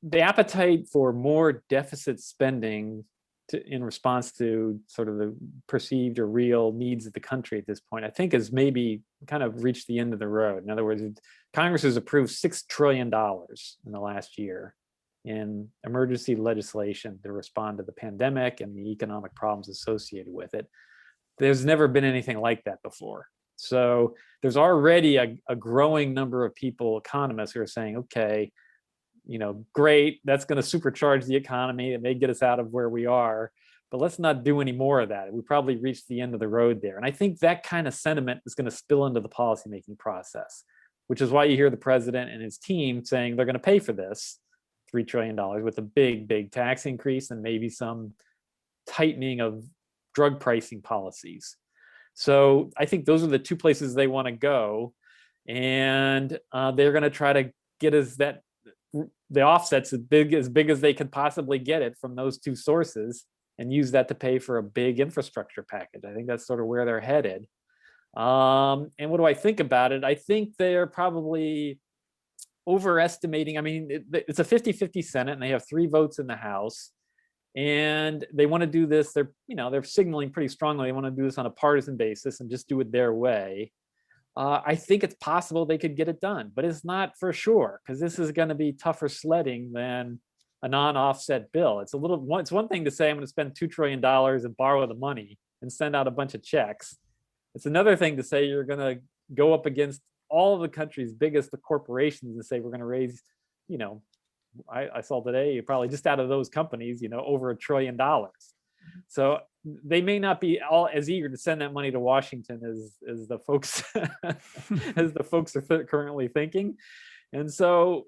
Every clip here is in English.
the appetite for more deficit spending in response to sort of the perceived or real needs of the country at this point, I think has maybe kind of reached the end of the road. In other words, Congress has approved $6 trillion in the last year in emergency legislation to respond to the pandemic and the economic problems associated with it. There's never been anything like that before. So there's already a growing number of people, economists, who are saying, okay, great, that's going to supercharge the economy. It may get us out of where we are, but let's not do any more of that. We probably reached the end of the road there. And I think that kind of sentiment is going to spill into the policymaking process, which is why you hear the president and his team saying they're going to pay for this $3 trillion with a big, big tax increase and maybe some tightening of drug pricing policies. So I think those are the two places they want to go. And they're going to try to get us the offsets as big as they can possibly get it from those two sources and use that to pay for a big infrastructure package. I think that's sort of where they're headed. And what do I think about it? I think they're probably overestimating. I mean, it's a 50-50 Senate and they have 3 votes in the House. And they want to do this. They're signaling pretty strongly they want to do this on a partisan basis and just do it their way. I think it's possible they could get it done, but it's not for sure, because this is going to be tougher sledding than a non-offset bill. It's one thing to say I'm going to spend $2 trillion and borrow the money and send out a bunch of checks. It's another thing to say you're going to go up against all of the country's biggest corporations and say we're going to raise, I saw today, probably just out of those companies, over $1 trillion. So they may not be all as eager to send that money to Washington as the folks as the folks are currently thinking. And so,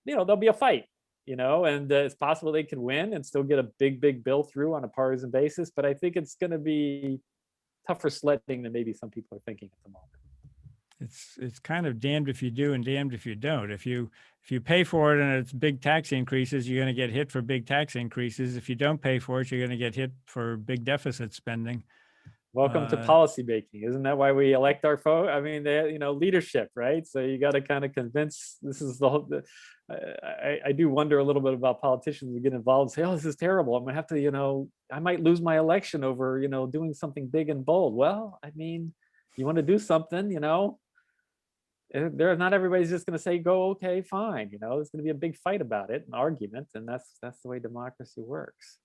there'll be a fight, and it's possible they can win and still get a big, big bill through on a partisan basis. But I think it's going to be tougher sledding than maybe some people are thinking at the moment. It's kind of damned if you do and damned if you don't. If you pay for it and it's big tax increases, you're going to get hit for big tax increases. If you don't pay for it, you're going to get hit for big deficit spending. Welcome to policy making. Isn't that why we elect our folks? I mean, leadership, right? So you got to kind of convince. This is the whole. I do wonder a little bit about politicians who get involved and say, "Oh, this is terrible. I'm gonna have to, I might lose my election over, doing something big and bold." Well, I mean, you want to do something, not everybody's just going to say go, okay, fine. There's going to be a big fight about it, an argument, and that's the way democracy works.